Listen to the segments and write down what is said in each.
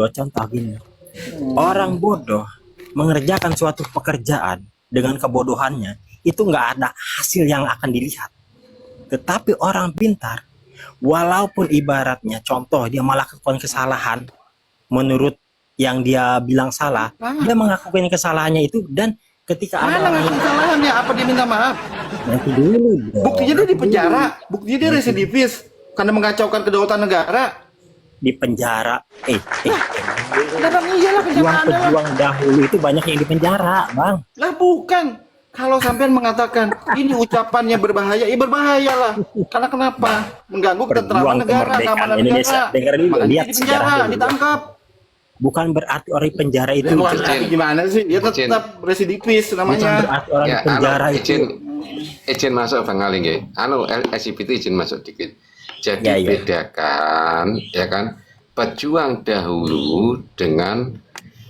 contoh gini. Orang bodoh mengerjakan suatu pekerjaan dengan kebodohannya itu nggak ada hasil yang akan dilihat. Tetapi orang pintar, walaupun ibaratnya contoh dia melakukan kesalahan menurut yang dia bilang salah, dia mengakui kesalahannya itu dan ketika ada Mana orang ngaku kesalahannya? Apa dia minta maaf? nanti dulu dong. Buktinya dia di penjara. Buktinya dia residivis karena mengacaukan kedaulatan negara. Di penjara. Memang iyalah kenyataannya lah. Pejuang dahulu itu banyak yang di penjara, Bang. Lah bukan. Kalau sampean mengatakan ini ucapannya berbahaya, ya berbahaya lah. Karena kenapa? Mengganggu ketentraman Perjuang negara, kemerdekaan keamanan Indonesia. negara. Dengerin dulu, Makanya lihat dia di penjara, sejarah dulu. ditangkap. Bukan berarti orang di penjara itu Wah, tapi gimana sih? Dia Izin. tetap residivis bukan namanya. berarti orang di penjara itu. izin masuk Bang Ali nggih. LGBT izin masuk dikit. Jadi Ya, ya. bedakan ya kan pejuang dahulu dengan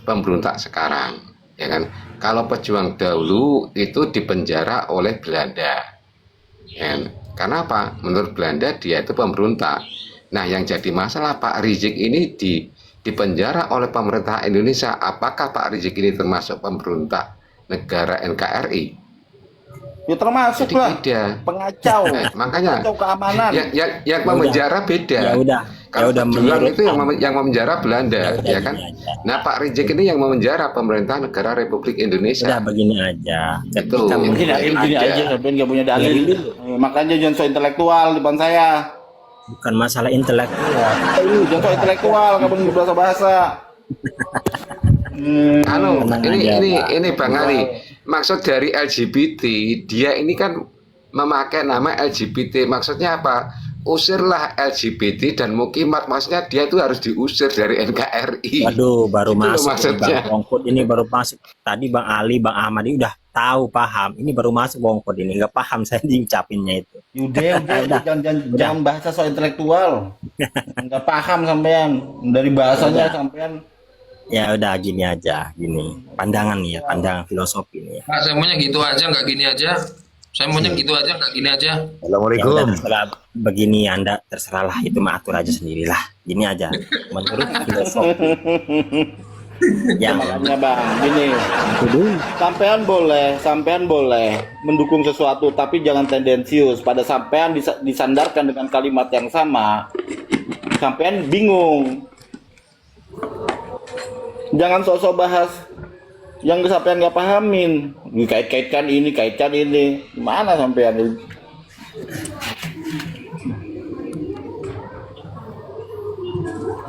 pemberontak sekarang, ya kan? Kalau pejuang dahulu itu dipenjara oleh Belanda. Ya kan? Karena apa? Menurut Belanda dia itu pemberontak. Nah, yang jadi masalah Pak Rizik ini dipenjara oleh pemerintah Indonesia. Apakah Pak Rizik ini termasuk pemberontak negara NKRI? Ya termasuk Jadi lah. beda. Pengacau. Makanya Pengacau keamanan. yang memenjara beda. Ya udah. Kalau pejuang menurut itu yang memenjara Belanda, Ya udah, ya kan? gini aja. Nah, Pak Rizik ini yang memenjara pemerintah negara Republik Udah Indonesia. begini aja. Itu. Ketika Gini Ada. aja, sampean nggak punya dalil. Makanya jangan so intelektual depan saya. bukan masalah intelektual. Jangan so intelektual, nggak punya bahasa-bahasa. Tenang aja, Pak. Ini Bang Ali. Maksud dari LGBT, dia ini kan memakai nama LGBT. Maksudnya apa? Usirlah LGBT dan Mukimat. Maksudnya dia itu harus diusir dari NKRI. Waduh, baru Itu loh masuk nih, maksudnya. Bang Bongkot ini baru masuk. Tadi Bang Ali, Bang Ahmad ini udah tahu paham. Ini baru masuk Bongkot ini nggak paham saya diucapinnya itu. Udah, jangan bahasa so intelektual. Nggak paham sampean dari bahasanya sampean. Ya udah gini aja, gini pandangan nih ya, pandangan filosofi nih ya. Pak, saya maunya gitu aja, nggak gini aja. Saya maunya gitu aja, nggak gini aja. Ya udah, Assalamualaikum. terserah begini Anda terserahlah itu mah atur aja sendirilah. Gini aja menurut filosofi. Ya Makanya bang, gini. itu dulu. Sampean boleh mendukung sesuatu, tapi jangan tendensius. Pada sampean disandarkan dengan kalimat yang sama, sampean bingung. Jangan sosok bahas yang sampean nggak pahamin. Kait-kaitkan ini, kaitkan ini. Gimana sampean?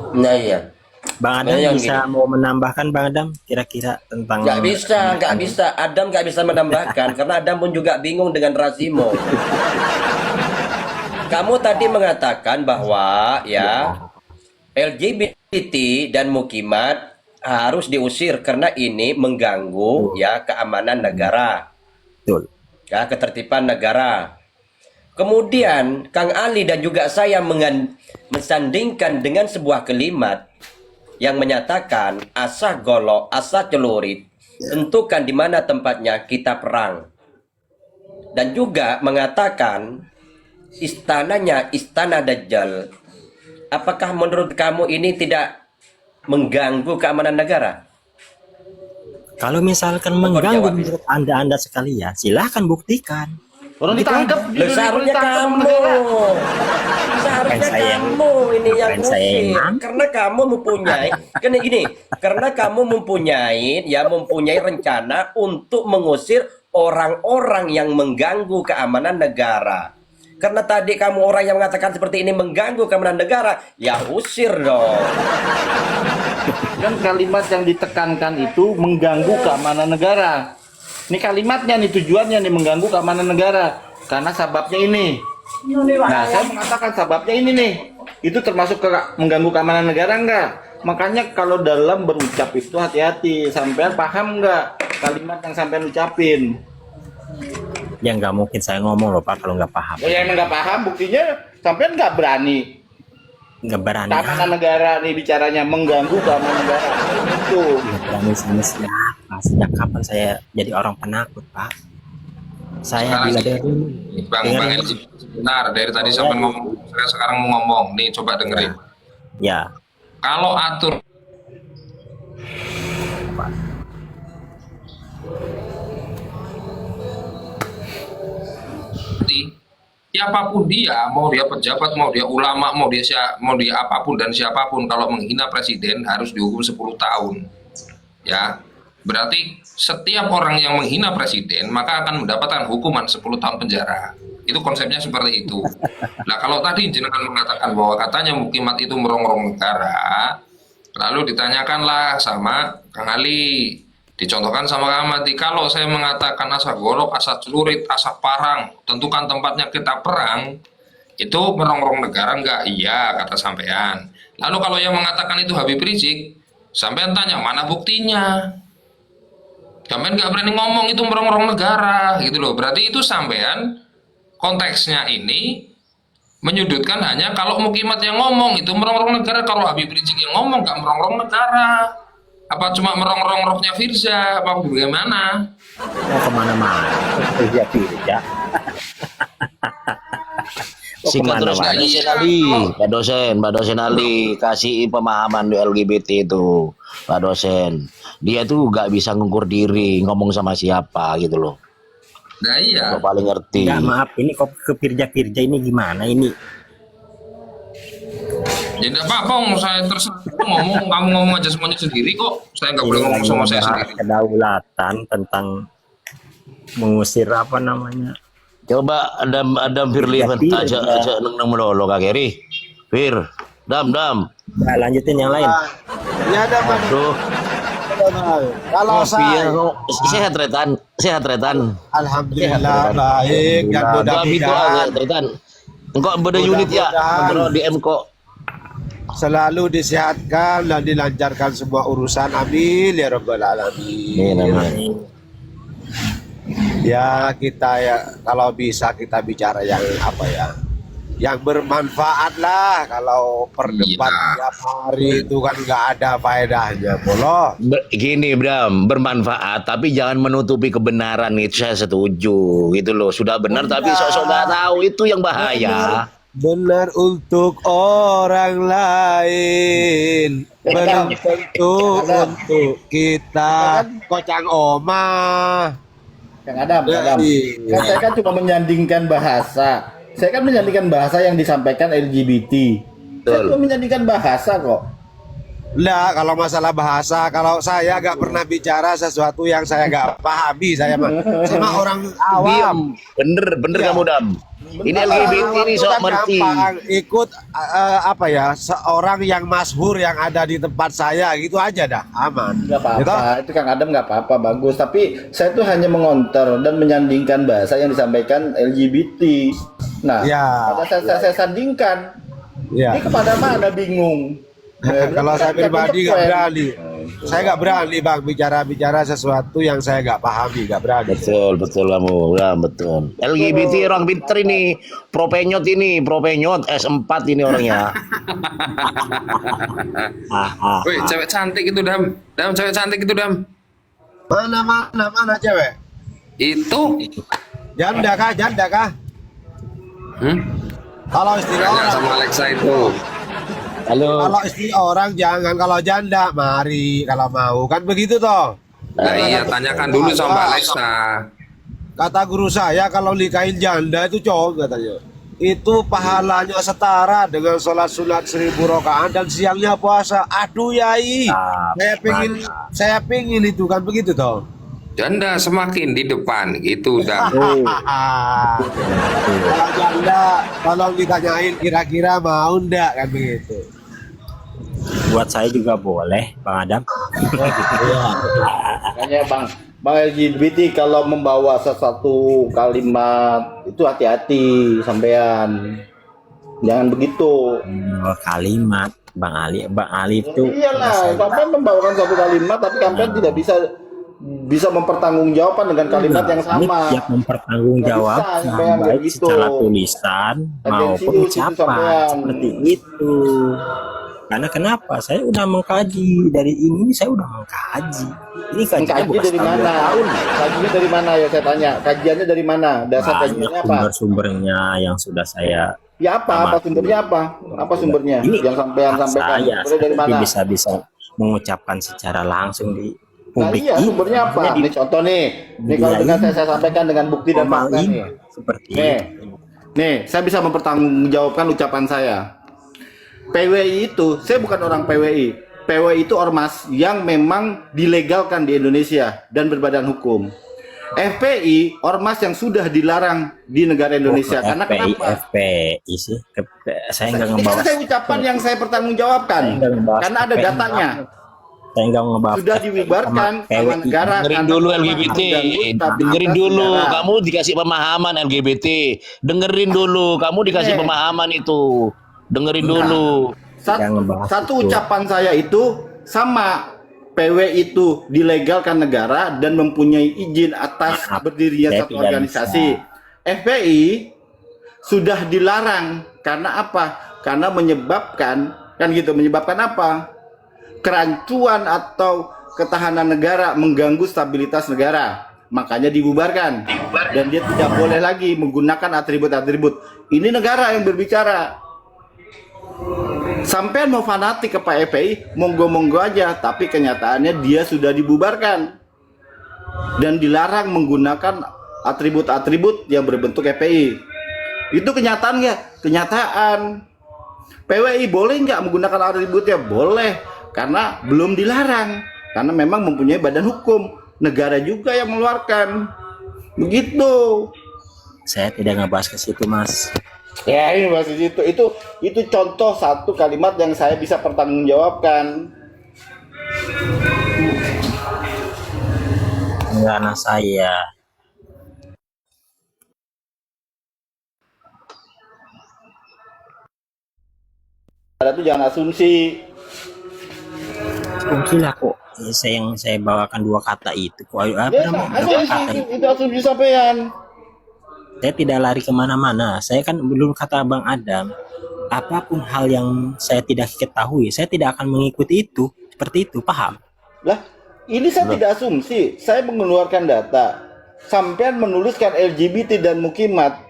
Nah iya, Bang Adam yang bisa mau menambahkan Bang Adam kira-kira tentang nggak bisa. Adam nggak bisa menambahkan karena Adam pun juga bingung dengan Razimo. Kamu tadi mengatakan bahwa ya LGBT dan Mukimat harus diusir karena ini mengganggu ya keamanan negara, betul. ya ketertiban negara. Kemudian Kang Ali dan juga saya mensandingkan dengan sebuah kalimat yang menyatakan asah golok, asah celurit, tentukan di mana tempatnya kita perang. Dan juga mengatakan istananya istana Dajjal. Apakah menurut kamu ini tidak mengganggu keamanan negara? Kalau misalkan mengganggu menurut Anda sekalian, silahkan buktikan. Orang ditangkap. Loh, seharusnya kamu ini yang Ngapain saya yang usir nangkep? karena kamu mempunyai karena kamu mempunyai rencana untuk mengusir orang-orang yang mengganggu keamanan negara. Karena tadi kamu orang yang mengatakan seperti ini mengganggu keamanan negara, ya usir dong. Kan kalimat yang ditekankan itu mengganggu keamanan negara. Ini kalimatnya nih, tujuannya nih mengganggu keamanan negara. Karena sebabnya ini. Nah, saya mengatakan sebabnya ini nih. Itu termasuk mengganggu keamanan negara enggak? Makanya kalau dalam berucap itu hati-hati. Sampean paham enggak kalimat yang sampean ucapin? Ya nggak mungkin saya ngomong loh Pak kalau nggak paham. Ya emang nggak paham, buktinya sampean nggak berani. Nggak berani. Keamanan negara nih bicaranya mengganggu keamanan negara. Itu. Nggak berani sama siapa? Sejak kapan saya jadi orang penakut Pak? Saya bila dari Bang LG, benar dari tadi sampai ngomong, saya sekarang mau ngomong nih, coba dengerin. Ya, Kalau aturan siapapun dia, mau dia pejabat, mau dia ulama, mau dia apapun dan siapapun, kalau menghina presiden harus dihukum 10 tahun. Ya, berarti setiap orang yang menghina presiden maka akan mendapatkan hukuman 10 tahun penjara. Itu konsepnya seperti itu. Nah, kalau tadi jenengan mengatakan bahwa katanya Mukimat itu merongrong negara, lalu ditanyakanlah sama Kang Ali, dicontohkan sama Kang Mati, kalau saya mengatakan asa golok, asa celurit, asa parang, tentukan tempatnya kita perang, itu merongrong negara enggak? Iya, kata sampean. Lalu kalau yang mengatakan itu Habib Rizik, sampean tanya mana buktinya? Sampean nggak berani ngomong itu merongrong negara, gitu loh. Berarti itu sampean konteksnya ini menyudutkan hanya kalau Mukimat yang ngomong itu merongrong negara, kalau Habib Rizik yang ngomong nggak merongrong negara. Apa cuma merongrong rohnya Firza? Apa bagaimana? Mau kemana-mana. Firja. Singkat terus Pak dosen Ali, Pak dosen Ali kasih pemahaman di LGBT itu, Pak dosen. Dia tuh nggak bisa ngukur diri, ngomong sama siapa gitu loh. Nah iya. Lo paling ngerti. Enggak, maaf, ini kok ke Firja ini gimana ini? Ya enggak apa-apa, saya terserah ngomong, kamu ngomong aja semuanya sendiri kok. Saya nggak boleh ngomong sama saya sendiri. Kedaulatan tentang mengusir apa namanya? Coba Adam Firly aja neng melolo Kak Keri. Fir, Dam. Nah, lanjutin yang lain. Ya ada Pak. Aduh. Kalau saya Sehat retan. alhamdulillah baik dan Dam itu aja mudah-mudahan retan. Engkau beda unit ya, bro di MKO. selalu disehatkan dan dilancarkan semua urusan, amin ya rabbal alamin. Amin. Ya kita ya kalau bisa kita bicara yang apa ya, yang bermanfaat lah. Kalau perdebat tiap hari itu kan nggak ada faedahnya, Bolo. Gini Bram, bermanfaat tapi jangan menutupi kebenaran, itu saya setuju gitu loh. Sudah benar tapi sok-sok nggak tahu, itu yang bahaya. Benar untuk orang lain, belum tentu untuk kita. Kocang Oma. Kang Adam, Ya, iya. kan saya kan cuma menyandingkan bahasa. Saya kan menyandingkan bahasa yang disampaikan LGBT. Saya cuma menyandingkan bahasa kok. Nah, kalau masalah bahasa, kalau saya nggak pernah bicara sesuatu yang saya nggak pahami, saya mah orang awam. Diam. Bener Ya. kamu Dam. Ini LGBT ini sok Kan ngerti. gampang ikut apa ya, seorang yang masyhur yang ada di tempat saya gitu aja dah, aman. Nggak apa-apa, itu Kang Adam nggak apa-apa, bagus. Tapi saya tuh hanya mengonter dan menyandingkan bahasa yang disampaikan LGBT. Nah, Ya. saya sandingkan. Ya. Ini kepada mana bingung? Kalau saya pribadi nggak berani. Saya nggak berani Bang bicara sesuatu yang saya nggak pahami, nggak berani. Betul kamu, ya, betul. LGBT orang pinter ini, propenyot S4 ini orangnya. Woi, cewek cantik itu Dam, cewek cantik itu Dam. Mana cewek? Itu Janda kah? Kalau istri tanya orang, sama Alexa itu. Halo. kalau istri orang jangan, kalau janda mari kalau mau, kan begitu toh. Nah iya, tanyakan dulu sama Alexa. Kata guru saya kalau nikahin janda itu cowok katanya, itu pahalanya setara dengan sholat sunat 1000 rakaat dan siangnya puasa. Aduh yai, saya pengen itu, kan begitu toh. Janda semakin di depan gitu Dam. Kalau janda, tolong ditanyain kira-kira mau ndak, kan begitu. Buat saya juga boleh, Bang Adam. Makanya Bang LGBT kalau membawa sesuatu kalimat itu hati-hati sampean. Jangan begitu. Kalimat Bang Ali itu Iyalah, sampean membawakan suatu kalimat tapi sampean tidak bisa mempertanggungjawabkan dengan kalimat yang sama. Siap mempertanggungjawabkan Nggak bisa, sampean, baik kayak gitu. secara tulisan maupun Tendensius itu ucapan sampean. seperti itu. Karena kenapa? Saya udah mengkaji dari ini, saya udah mengkaji. Ini kajiannya Kaji bukan dari setahun mana? 2 tahun. Kajinya dari mana ya saya tanya? Kajiannya dari mana? Dasar Banyak kajiannya apa? sumber-sumbernya yang sudah saya Ya apa sumbernya apa? Apa sumbernya? Ini Yang sampean sampaikan. saya Sumbernya dari mana? bisa mengucapkan secara langsung di Nah publik. iya, sumbernya apa? Ini contoh nih. Nih kalau Iya, dengan ini. saya sampaikan dengan bukti dan fakta Formalin nih. seperti Nih. itu. Nih, saya bisa mempertanggungjawabkan ucapan saya. PWI itu, saya bukan orang PWI. PWI itu ormas yang memang dilegalkan di Indonesia dan berbadan hukum. FPI ormas yang sudah dilarang di negara Indonesia. Karena FPI, kenapa? FPI sih. Saya nggak Ini ngebahas. kan saya ucapan yang saya pertanggungjawabkan. Saya nggak ngebahas Karena ada FPI. datanya. Saya nggak ngebahas. Sudah dibubarkan sama negara. Dengerin karena dulu memang LGBT, mengganggu stabilitas dengerin dulu. negara. Kamu dikasih pemahaman LGBT, dengerin dulu. Kamu dikasih Oke. pemahaman itu, dengerin dulu. Jangan ngebahas Satu itu. ucapan saya itu sama. PW itu dilegalkan negara dan mempunyai izin atas Maaf, berdirinya saya satu tidak organisasi. FPI sudah dilarang karena apa? Karena menyebabkan menyebabkan apa? Kerancuan atau ketahanan negara, mengganggu stabilitas negara. Makanya dibubarkan. Dan dia tidak boleh lagi menggunakan atribut-atribut. Ini negara yang berbicara. Sampai mau fanatik ke Pak FPI, monggo-monggo aja, tapi kenyataannya dia sudah dibubarkan dan dilarang menggunakan atribut-atribut yang berbentuk FPI. Itu kenyataan nggak? Kenyataan. PWI boleh nggak menggunakan atributnya? Boleh, karena belum dilarang, karena memang mempunyai badan hukum. Negara juga yang mengeluarkan. Begitu. Saya tidak ngebahas ke situ, Mas. Ya ini masih itu contoh satu kalimat yang saya bisa pertanggungjawabkan. Enggak anak saya. Ada tuh jangan asumsi. Mungkin lah kok. Saya bawakan dua kata itu. Kok apa Ya, namanya? Dua kata itu. itu asumsi sampean. Saya tidak lari kemana-mana. Saya kan belum kata Bang Adam. Apapun hal yang saya tidak ketahui, saya tidak akan mengikuti itu. Seperti itu, paham? Lah, ini saya tidak asumsi. Saya mengeluarkan data. Sampean menuliskan LGBT dan mukimat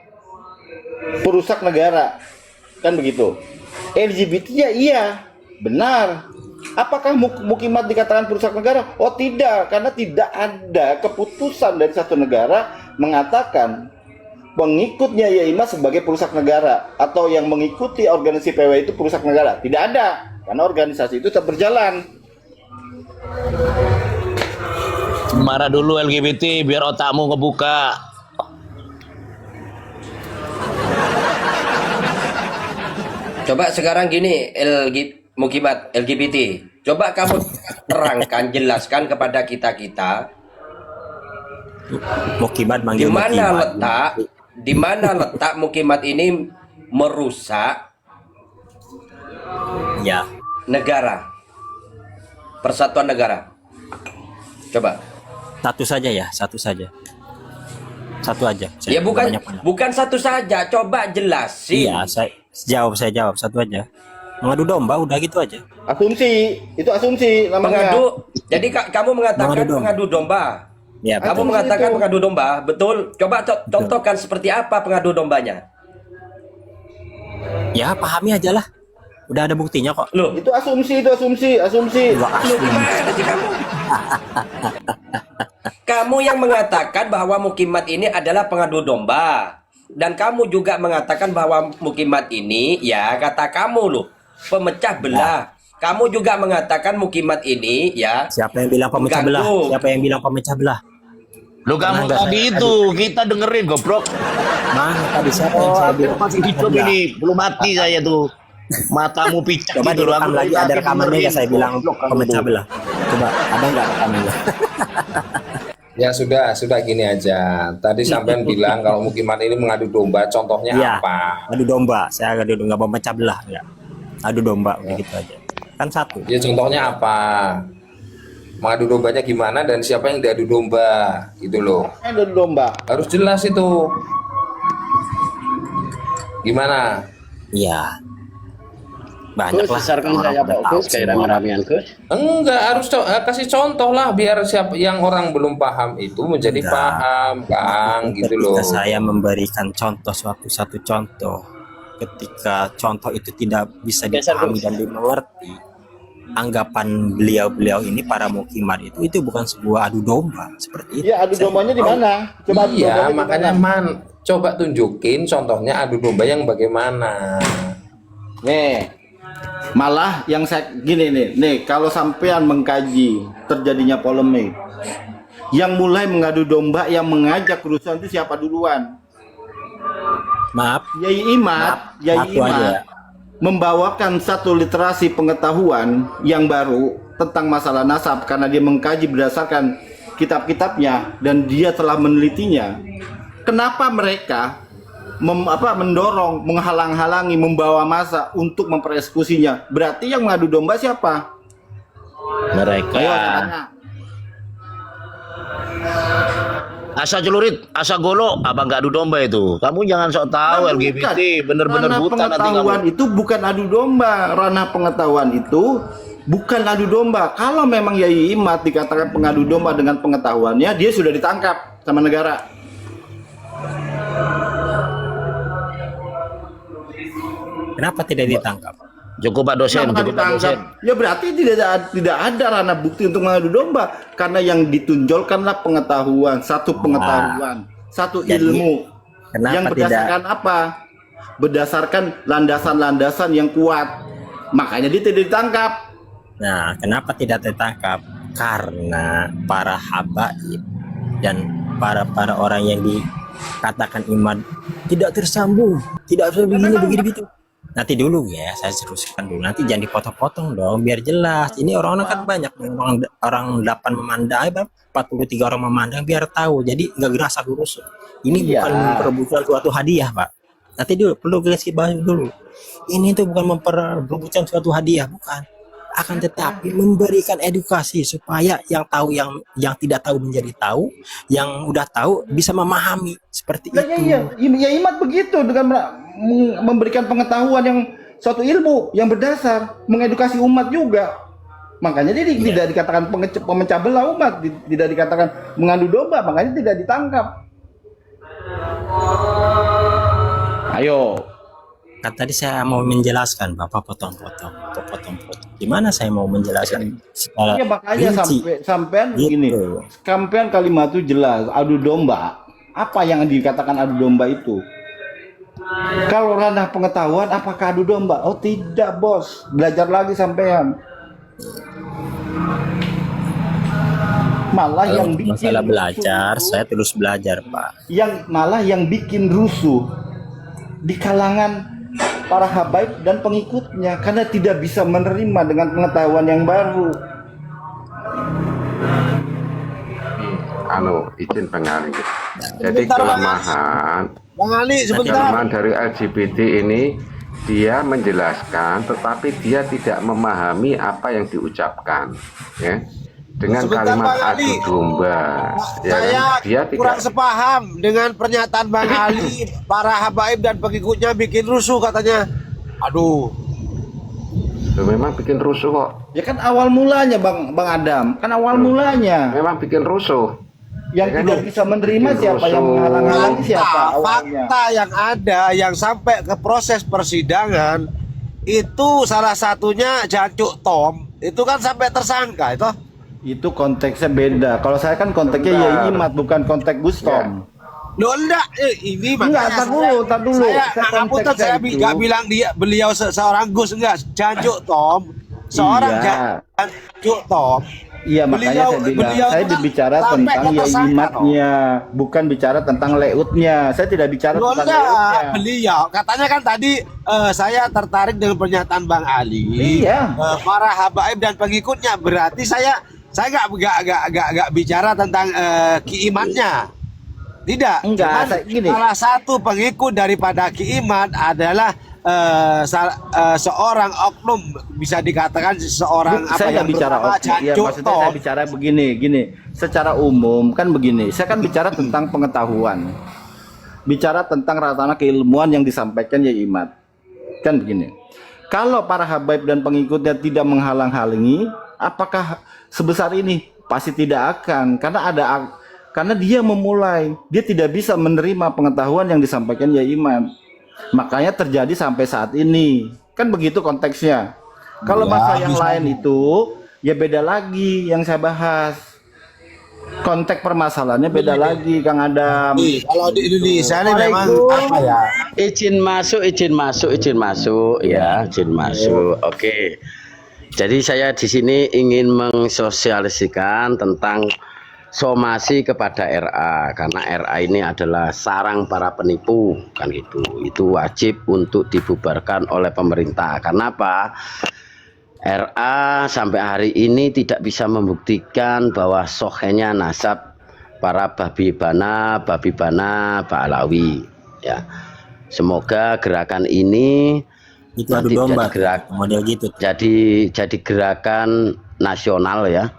perusak negara. Kan begitu. LGBT ya iya, benar. Apakah mukimat dikatakan perusak negara? Oh tidak, karena tidak ada keputusan dari satu negara mengatakan pengikutnya YAIMA sebagai perusak negara atau yang mengikuti organisasi PW itu perusak negara. Tidak ada, karena organisasi itu tetap berjalan. Marah dulu LGBT biar otakmu kebuka. Coba sekarang gini, Mukimat LGBT. Coba kamu terangkan, jelaskan kepada kita-kita Mukimat di manggil mana Mukimat. letak Mukimat ini merusak Ya, negara, persatuan negara. Coba. satu saja ya, satu saja. Satu aja. Ya bukan banyak-banyak. bukan satu saja, coba jelasin. Iya, saya jawab satu aja. Mengadu domba udah gitu aja. Asumsi, itu asumsi namanya. Jadi kamu mengatakan Mengadu domba. pengadu domba. Ya, Kamu betul. mengatakan itu. pengadu domba, betul? Coba contohkan seperti apa pengadu dombanya. Ya, pahami aja lah. Udah ada buktinya kok. Loh, Itu asumsi, asumsi. Wah, loh gimana sih kamu? Kamu yang mengatakan bahwa Mukimat ini adalah pengadu domba. Dan kamu juga mengatakan bahwa Mukimat ini, ya kata kamu loh, pemecah belah. Kamu juga mengatakan Mukimat ini, ya, Siapa yang bilang pemecah belah? mengganggu. Siapa yang bilang pemecah belah? Lu kamu Enggak, tadi saya- itu kita dengerin goblok. Mana tadi siapa yang saya bilang? Masih hidup pemecah belah? ini, belum mati saya tuh. Matamu picak Coba gitu loh. direkam Aku lagi, tadi ada rekamannya dengerin, nggak saya bilang goblok kamu pemecah tuh. belah? Coba, ada nggak rekamannya? Ya sudah gini aja. Tadi sampean bilang kalau Mukimat ini mengadu domba, contohnya Iya, apa? adu domba. Saya adu domba, nggak pemecah belah ya. Adu domba, begitu aja. Kan satu. Ya contohnya apa? Mengadu dombanya gimana dan siapa yang diadu domba, gitu loh. Ada domba. Harus jelas itu. Gimana? Iya. Banyak lah. Besarkan saya Pak Gus kayak rame-ramean Gus. Enggak, harus kasih contoh lah biar siapa yang orang belum paham itu menjadi Enggak. paham, Kang, gitu loh. Ketika saya memberikan contoh satu contoh, ketika contoh itu tidak bisa Geser, dipahami Gus. dan dimengerti, anggapan beliau-beliau ini para mukimat itu bukan sebuah adu domba seperti itu. Iya, adu dombanya di mana? Coba adu Iya, dombanya di makanya mana? coba tunjukin contohnya adu domba yang bagaimana. Nih, malah yang saya gini nih, kalau sampean mengkaji terjadinya polemik, yang mulai mengadu domba, yang mengajak kerusuhan itu siapa duluan? Maaf, Yai Imad, aku aja. membawakan satu literasi pengetahuan yang baru tentang masalah nasab karena dia mengkaji berdasarkan kitab-kitabnya dan dia telah menelitinya. Kenapa mereka mendorong, menghalang-halangi, membawa massa untuk mempereksekusinya? Berarti yang mengadu domba siapa? Mereka. Ayo tanya. Asa celurit, asa golo, apa nggak adu domba itu? Kamu jangan sok tahu Nah, LGBT, bener-bener ranah buta nanti pengetahuan kamu. itu bukan adu domba. Ranah pengetahuan itu bukan adu domba. Kalau memang Yai Imad dikatakan pengadu domba dengan pengetahuannya, dia sudah ditangkap sama negara. Kenapa tidak ditangkap? Cukup Pak dosen, Kenapa cukup Pak dosen. ditangkap? Ya berarti tidak ada ranah bukti untuk mengadu domba karena yang ditunjolkanlah pengetahuan, satu pengetahuan, satu Jadi, ilmu. kenapa Yang berdasarkan apa? Berdasarkan landasan-landasan yang kuat. Makanya dia tidak ditangkap. Nah, kenapa tidak ditangkap? Karena para habaib dan para orang yang dikatakan iman tidak tersambung, tidak bisa begini begitu. Nanti dulu ya, saya teruskan dulu. Nanti jangan dipotong-potong dong, biar jelas. Ini orang-orang kan banyak, orang 8 memandang, 43 orang memandang, biar tahu. Jadi nggak gerasa gerusuk. Ini bukan perebutan suatu hadiah, Pak. Nanti dulu perlu kasih bahas dulu. Ini tuh bukan memperebutkan suatu hadiah, bukan. Akan tetapi memberikan edukasi supaya yang tahu yang tidak tahu menjadi tahu, yang udah tahu bisa memahami seperti itu. Ya Imad begitu dengan memberikan pengetahuan yang suatu ilmu yang berdasar, mengedukasi umat juga. Makanya dia tidak dikatakan pemecah belah umat, tidak dikatakan mengadu domba, makanya tidak ditangkap. Ayo. Kan tadi saya mau menjelaskan, Bapak potong-potong. Gimana saya mau menjelaskan secara Ya makanya rinci? sampean Gitu. gini, sampean kalimat itu jelas, adu domba. Apa yang dikatakan adu domba itu? Kalau ranah pengetahuan, apakah adu domba? Oh tidak bos, belajar lagi sampean. Malah Kalau yang bikin masalah belajar, rusuh, saya terus belajar, Pak. yang bikin rusuh di kalangan para habaib dan pengikutnya karena tidak bisa menerima dengan pengetahuan yang baru. Izin pengali. Jadi kelemahan Bang Ali sebentar. kelemahan dari LGBT ini dia menjelaskan tetapi dia tidak memahami apa yang diucapkan ya dengan Sebentar, kalimat Bang Ali. adu domba ya Saya kan? Dia kurang tidak sepaham dengan pernyataan Bang Ali. Para habaib dan pengikutnya bikin rusuh katanya. Aduh, Loh, memang bikin rusuh kok. Ya kan awal mulanya Bang Adam, kan awal mulanya. Memang bikin rusuh. Yang Ya kan? tidak bisa menerima Bikin siapa, yang rusuh. menghalang-halangi siapa awalnya. fakta yang ada yang sampai ke proses persidangan itu salah satunya Jancuk Tom itu kan sampai tersangka itu. Itu konteksnya beda. Kalau saya kan konteksnya Yai Imad, bukan konteks Gustom. Loh enggak, ini Enggak, tar dulu. Saya ngapunten, saya konteksnya itu. nggak bilang beliau seorang Gus, enggak. Jancuk Tom, seorang Iya. Jancuk Tom. Iya, makanya saya bilang, saya itu kan berbicara sampai tentang ke Yai tersangka, Imadnya, bukan bicara tentang leutnya. Saya tidak bicara Loh, tentang enggak, leutnya. beliau katanya kan tadi saya tertarik dengan pernyataan Bang Ali. Iya. Para habaib dan pengikutnya, berarti saya nggak bicara tentang Ki Imadnya. Tidak. Enggak, Cuman gini. salah satu pengikut daripada Ki Imad adalah seorang oknum, bisa dikatakan seorang Saya nggak bicara bernama oknum. Ya, Jancuk maksudnya saya Tom. bicara gini. Secara umum kan begini. Saya kan bicara tentang pengetahuan. Bicara tentang ranah keilmuan yang disampaikan Yai Imad. Kan begini. Kalau para habaib dan pengikutnya tidak menghalang-halangi, apakah sebesar ini? Pasti tidak akan. Karena dia memulai. Dia tidak bisa menerima pengetahuan yang disampaikan Yai Imad. Makanya terjadi sampai saat ini. Kan begitu konteksnya. Kalau Ya, bahasa yang bisa. lain itu ya beda lagi yang saya bahas. Konteks permasalahannya beda lagi, Kang Adam. Kalau di Indonesia nih memang Waalaikumsalam. apa ya? Izin masuk, izin masuk, izin masuk, ya, izin masuk. Oke. Jadi saya di sini ingin mensosialisasikan tentang somasi kepada RA, karena RA ini adalah sarang para penipu, kan gitu. Itu wajib untuk dibubarkan oleh pemerintah. Karena apa? RA sampai hari ini tidak bisa membuktikan bahwa sohenya nasab para babi bana Pak Alawi, ya. Semoga gerakan ini Itu adu nanti domba jadi gerak model gitu. jadi gerakan nasional, ya.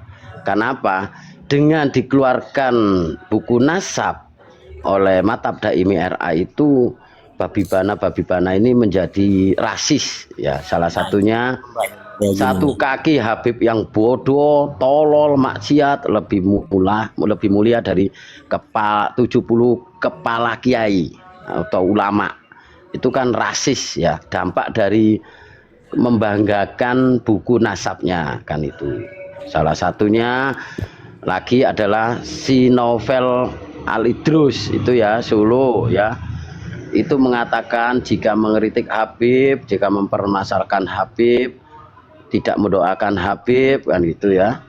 Kenapa? Dengan dikeluarkan buku nasab oleh Matab Daimi RA itu babi bana ini menjadi rasis, ya. Salah satunya Kayak gini satu kaki Habib yang bodoh, tolol, maksiat lebih mulia dari 70 kepala kiai atau ulama. Itu kan rasis, ya, dampak dari membanggakan buku nasabnya, kan itu. Salah satunya lagi adalah si Novel Al-Idrus itu, ya, Solo, ya. Itu mengatakan jika mengkritik Habib, jika mempermasalahkan Habib, tidak mendoakan Habib, kan gitu, ya,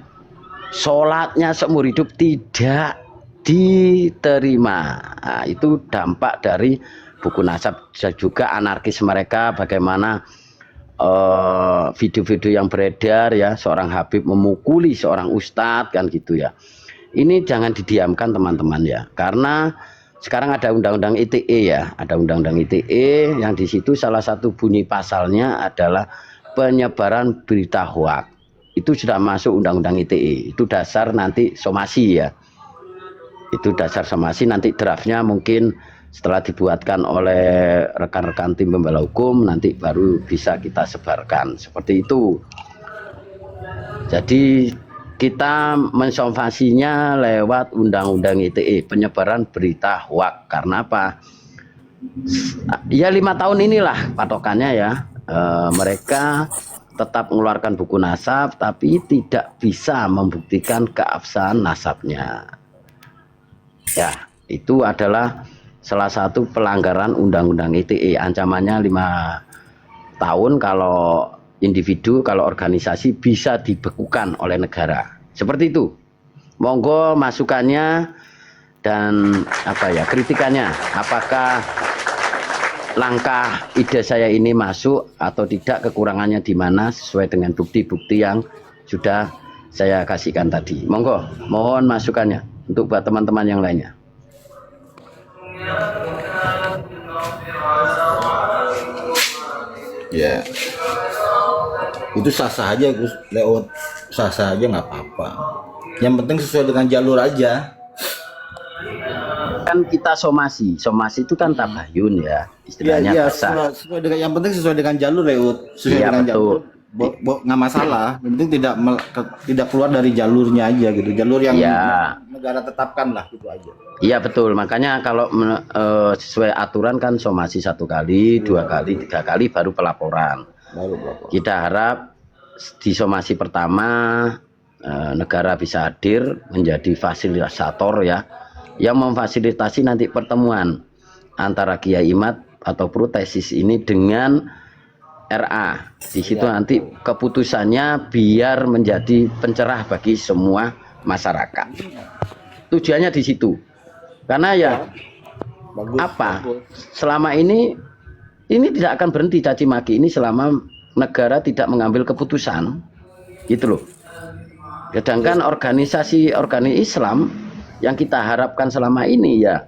sholatnya seumur hidup tidak diterima. Nah, itu dampak dari buku nasab. Juga anarkis mereka, bagaimana video-video yang beredar, ya, seorang Habib memukuli seorang ustadz, kan gitu, ya. Ini jangan didiamkan, teman-teman, ya, karena sekarang ada undang-undang ITE, ya, ada undang-undang ITE yang di situ salah satu bunyi pasalnya adalah penyebaran berita hoak. Itu sudah masuk undang-undang ITE. Itu dasar nanti somasi, ya. Itu dasar somasi, nanti draftnya mungkin setelah dibuatkan oleh rekan-rekan tim pembela hukum nanti baru bisa kita sebarkan. Seperti itu. Jadi kita mensomasinya lewat undang-undang ITE, penyebaran berita hoak. Karena apa? Ya 5 tahun inilah patokannya, ya. Mereka tetap mengeluarkan buku nasab tapi tidak bisa membuktikan keabsahan nasabnya, ya. Itu adalah salah satu pelanggaran undang-undang ITE. Ancamannya 5 tahun kalau individu, kalau organisasi bisa dibekukan oleh negara. Seperti itu. Monggo masukannya dan kritikannya. Apakah langkah ide saya ini masuk atau tidak, kekurangannya di mana sesuai dengan bukti-bukti yang sudah saya kasihkan tadi. Monggo, mohon masukannya untuk buat teman-teman yang lainnya. Ya, itu sah-sah aja, Gus Lewat, sah-sah aja, nggak apa-apa. Yang penting sesuai dengan jalur aja. Kan kita somasi itu kan tabayun, ya, istilahnya Iya, basah. sesuai dengan, yang penting sesuai dengan jalur, Lewat. Sesuai Iya, dengan betul. jalur, nggak masalah. Yang penting tidak keluar dari jalurnya aja, gitu. Jalur yang Ya. negara tetapkan lah, gitu aja. Iya, betul. Makanya kalau sesuai aturan kan somasi 1 kali, 2 kali, 3 kali baru pelaporan. Baru berapa? Kita harap di somasi pertama negara bisa hadir menjadi fasilitator, ya, yang memfasilitasi nanti pertemuan antara Kiai Imad atau protesis ini dengan RA. Di situ nanti keputusannya biar menjadi pencerah bagi semua masyarakat. Tujuannya di situ. Karena, ya, Bagus. apa? Bagus. Selama ini tidak akan berhenti caci maki ini selama negara tidak mengambil keputusan, gitu loh. Sedangkan organisasi Islam yang kita harapkan selama ini, ya,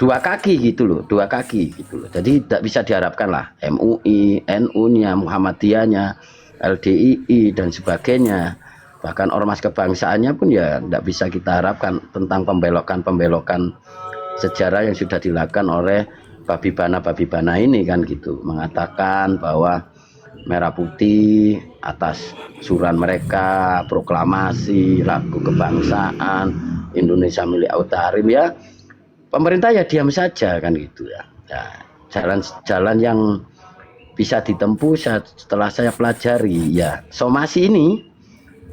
2 kaki gitu loh, 2 kaki gitu loh. Jadi tidak bisa diharapkan lah MUI, NU-nya, Muhammadiyahnya, LDII dan sebagainya. Bahkan ormas kebangsaannya pun, ya, tidak bisa kita harapkan tentang pembelokan sejarah yang sudah dilakukan oleh babi bana ini, kan gitu. Mengatakan bahwa merah putih atas suran mereka, proklamasi, lagu kebangsaan, Indonesia milik Autarim, ya. Pemerintah ya diam saja, kan gitu, ya. Ya, jalan yang bisa ditempuh setelah saya pelajari ya. Somasi ini,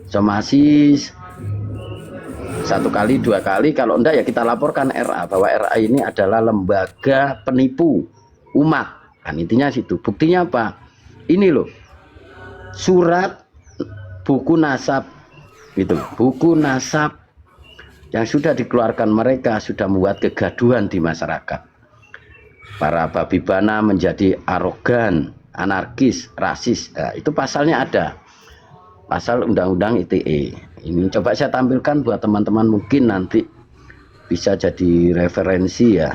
somasi 1 kali 2 kali, kalau enggak ya kita laporkan RA bahwa RA ini adalah lembaga penipu umat. Kan intinya situ. Buktinya apa? Ini loh, surat buku nasab gitu, buku nasab yang sudah dikeluarkan, mereka sudah membuat kegaduhan di masyarakat. Para babibana menjadi arogan, anarkis, rasis. Nah, itu pasalnya ada. Pasal Undang-Undang ITE. Ini coba saya tampilkan buat teman-teman, mungkin nanti bisa jadi referensi ya.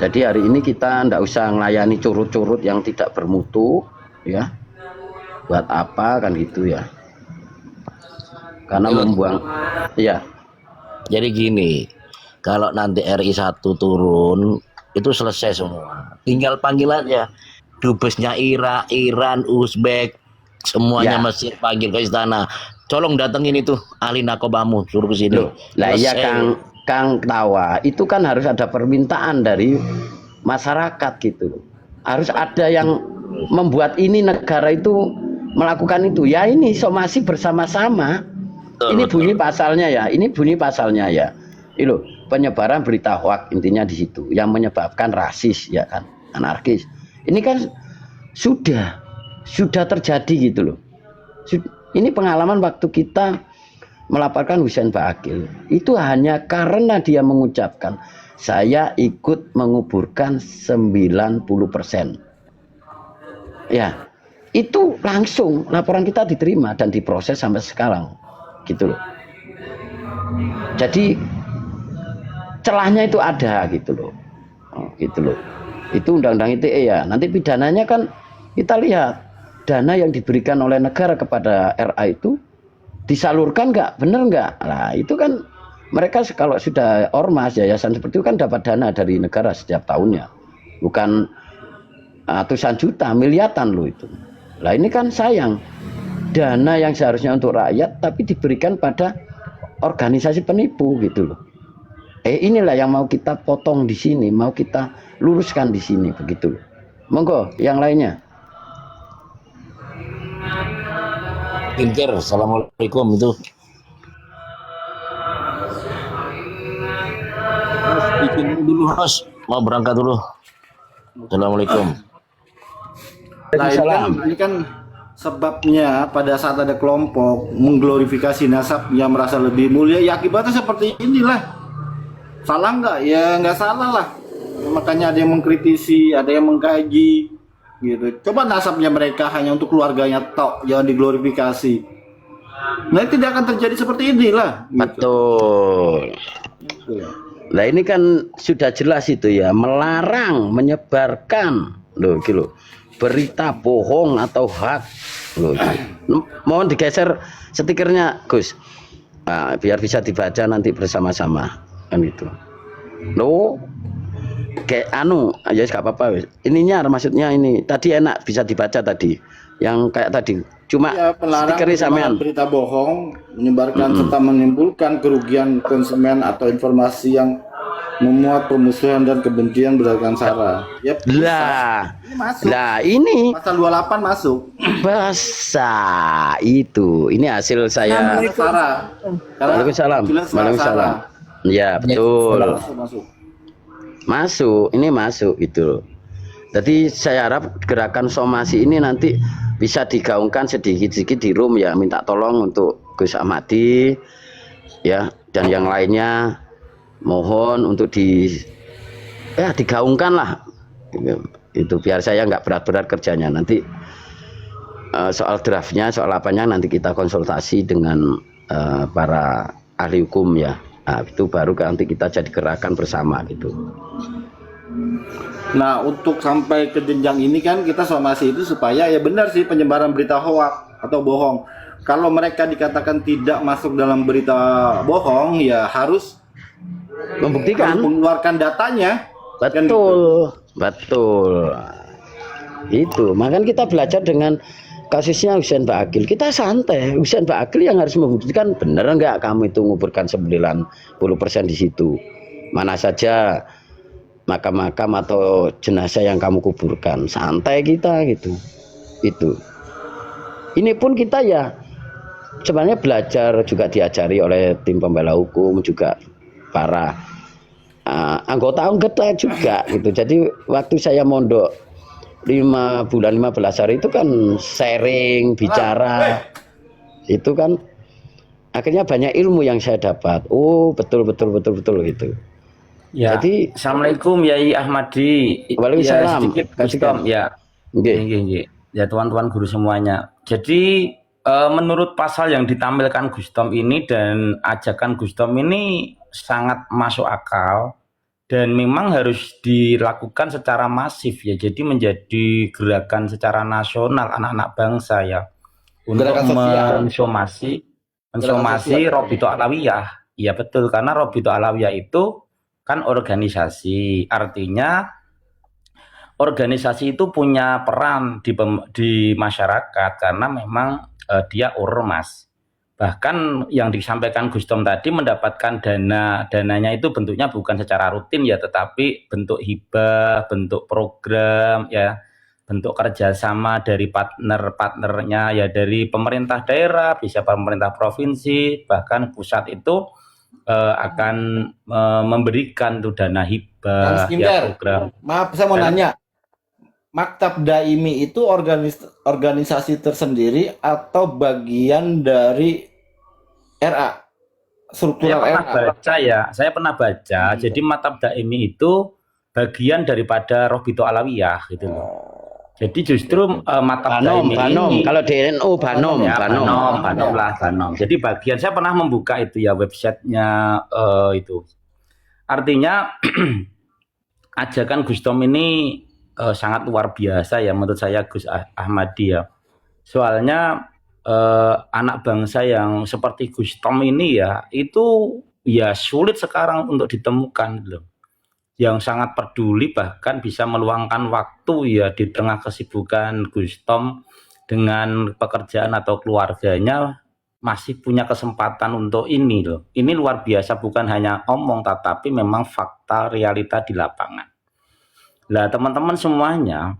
Jadi hari ini kita tidak usah melayani curut-curut yang tidak bermutu ya. Buat apa kan gitu ya. Karena membuang ya. Jadi gini, kalau nanti RI 1 turun itu selesai semua. Tinggal panggil aja dubesnya Iran, Uzbek, semuanya Ya. Mesir, panggil ke istana. Tolong datengin itu ahli narkobamu, suruh ke sini. Loh, lah iya Selesai. Kang Tawa, itu kan harus ada permintaan dari masyarakat gitu. Harus ada yang membuat ini negara itu melakukan itu. Ya ini somasi bersama-sama. Betul, Ini betul. bunyi pasalnya ya. Ini bunyi pasalnya ya. Ini loh, penyebaran berita hoak intinya di situ yang menyebabkan rasis ya kan, anarkis. Ini kan sudah terjadi gitu loh. Ini pengalaman waktu kita melaporkan Husein Ba'akil. Itu hanya karena dia mengucapkan saya ikut menguburkan 90%. Ya, itu langsung laporan kita diterima dan diproses sampai sekarang. Gitu loh. Jadi celahnya itu ada gitu loh. Gitu loh. Itu Undang-Undang ITE ya. Nanti pidananya kan kita lihat dana yang diberikan oleh negara kepada RA itu disalurkan nggak, bener nggak? Nah itu kan mereka kalau sudah ormas yayasan seperti itu kan dapat dana dari negara setiap tahunnya, bukan ratusan juta, miliaran loh itu. Lah ini kan sayang, dana yang seharusnya untuk rakyat tapi diberikan pada organisasi penipu gitu loh. Inilah yang mau kita potong di sini, mau kita luruskan di sini begitu loh. Monggo yang lainnya. Pinter, assalamualaikum itu. Bikin dulu Ros, mau berangkat dulu. Assalamualaikum. Nah, ini kan sebabnya pada saat ada kelompok mengglorifikasi nasab yang merasa lebih mulia, ya akibatnya seperti inilah. Salah nggak? Ya nggak salah lah. Makanya ada yang mengkritisi, ada yang mengkaji, gitu. Coba nasabnya mereka hanya untuk keluarganya tok, jangan diglorifikasi. Nah, tidak akan terjadi seperti inilah. Gitu. Betul. Gitu. Nah ini kan sudah jelas itu ya, melarang menyebarkan loh gitu, berita bohong atau hoax loh. Mohon digeser stikernya Gus, biar bisa dibaca nanti bersama-sama kan itu. Loh kayak ya nggak apa-apa wis. Ininya maksudnya ini tadi enak bisa dibaca tadi yang kayak tadi cuma Ya, pelarang stikernya sampean. berita bohong, menyebarkan serta menimbulkan kerugian konsumen atau informasi yang memuat permusuhan dan kebencian berdasarkan sara. Ya, Lah, ini masuk. lah ini Pasal 28 masuk. bahasa itu. Ini hasil saya. Sara. Karena Waalaikumsalam. jelas Waalaikumsalam. sara. Ya betul. Masuk. Masuk. Ini masuk itu. Jadi saya harap gerakan somasi ini nanti bisa digaungkan sedikit-sedikit di room ya. Minta tolong untuk Gus Ahmadi ya dan yang lainnya. Mohon untuk digaungkan lah itu biar saya nggak berat-berat kerjanya nanti soal draftnya soal apanya nanti kita konsultasi dengan para ahli hukum ya. Nah, itu baru nanti kita jadi gerakan bersama gitu. Nah, untuk sampai ke jenjang ini kan kita somasi itu supaya ya benar sih penyebaran berita hoak atau bohong. Kalau mereka dikatakan tidak masuk dalam berita bohong ya harus Membuktikan. mengeluarkan datanya. Kan gitu. Betul. Itu, makanya kita belajar dengan kasusnya Husein Ba'akil. Kita santai. Husein Ba'akil yang harus membuktikan benar enggak kamu itu menguburkan 90% di situ. Mana saja makam-makam atau jenazah yang kamu kuburkan. Santai kita gitu. Itu. Ini pun kita ya sebenarnya belajar, juga diajari oleh tim pembela hukum, juga para anggota juga gitu. Jadi waktu saya mondok 5 bulan 15 hari itu kan sharing, bicara, itu kan akhirnya banyak ilmu yang saya dapat. Oh betul gitu. Ya. Jadi Assalamualaikum Yai Ahmadi. Waalaikumsalam. Ya, sedikit Gustom ya. Nggih. Ya teman-teman guru semuanya. Jadi menurut pasal yang ditampilkan Gustom ini dan ajakan Gustom ini sangat masuk akal dan memang harus dilakukan secara masif ya. Jadi menjadi gerakan secara nasional anak-anak bangsa ya untuk mensomasi Robito Alawiyah. Iya betul, karena Robito Alawiyah itu kan organisasi, artinya organisasi itu punya peran di masyarakat karena memang dia ormas. Bahkan yang disampaikan Gustom tadi mendapatkan dananya itu bentuknya bukan secara rutin ya, tetapi bentuk hibah, bentuk program ya, bentuk kerjasama dari partnernya ya, dari pemerintah daerah, bisa pemerintah provinsi, bahkan pusat itu akan memberikan tuh dana hibah ya, program. Maaf, saya mau nanya. Maktab Daimi itu organisasi tersendiri atau bagian dari RA? Struktural RA? Saya pernah baca. Jadi Maktab Daimi itu bagian daripada Robito Alawiyah gitu loh. Jadi justru Maktab Daimi ini kalau di NU Banom. Jadi bagian, saya pernah membuka itu ya websitenya itu. Artinya ajakan Gustom ini sangat luar biasa ya menurut saya Gus Ahmadi ya. Soalnya anak bangsa yang seperti Gustom ini ya itu ya sulit sekarang untuk ditemukan loh. Yang sangat peduli, bahkan bisa meluangkan waktu ya di tengah kesibukan Gustom dengan pekerjaan atau keluarganya masih punya kesempatan untuk ini loh. Ini luar biasa, bukan hanya omong tetapi memang fakta realita di lapangan. Nah teman-teman semuanya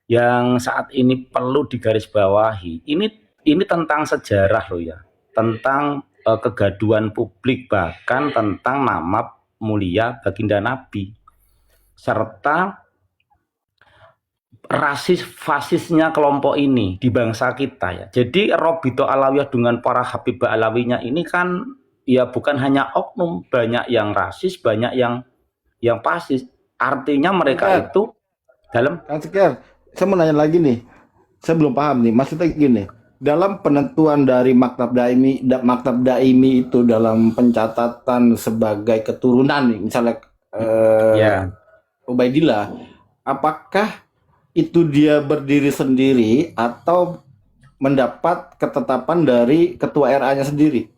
yang saat ini perlu digarisbawahi, ini tentang sejarah loh ya, tentang kegaduhan publik, bahkan tentang nama mulia baginda Nabi, serta rasis fasisnya kelompok ini di bangsa kita ya. Jadi Robito Alawiyah dengan para Habibah Alawinya ini kan ya bukan hanya oknum, banyak yang rasis, banyak yang fasis. Artinya mereka itu dalam Kang Sekian, saya mau nanya lagi nih. Saya belum paham nih. Maksudnya gini, dalam penentuan dari Maktab Daimi itu dalam pencatatan sebagai keturunan nih, misalnya Ubaidillah, apakah itu dia berdiri sendiri atau mendapat ketetapan dari ketua RA-nya sendiri?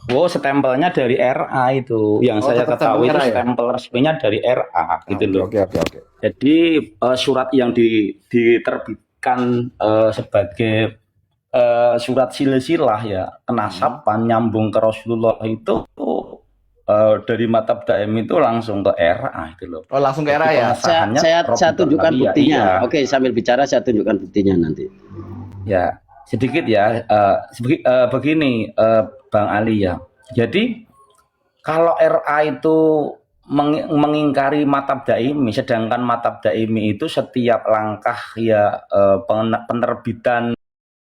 Oh, stempelnya dari RA itu. Yang saya ketahui itu stempel resminya dari RA gitu loh. Oke. Jadi surat yang diterbitkan sebagai surat silsilah ya, kenasaban nyambung ke Rasulullah itu dari Maktab Daimi itu langsung ke RA itu loh. Oh, langsung ke RA ya. Saya tunjukkan buktinya. Oke, sambil bicara saya tunjukkan buktinya nanti. Ya, sedikit ya. Begini Bang Ali ya. Jadi kalau RA itu mengingkari Maktab Daimi, sedangkan Maktab Daimi itu setiap langkah ya penerbitan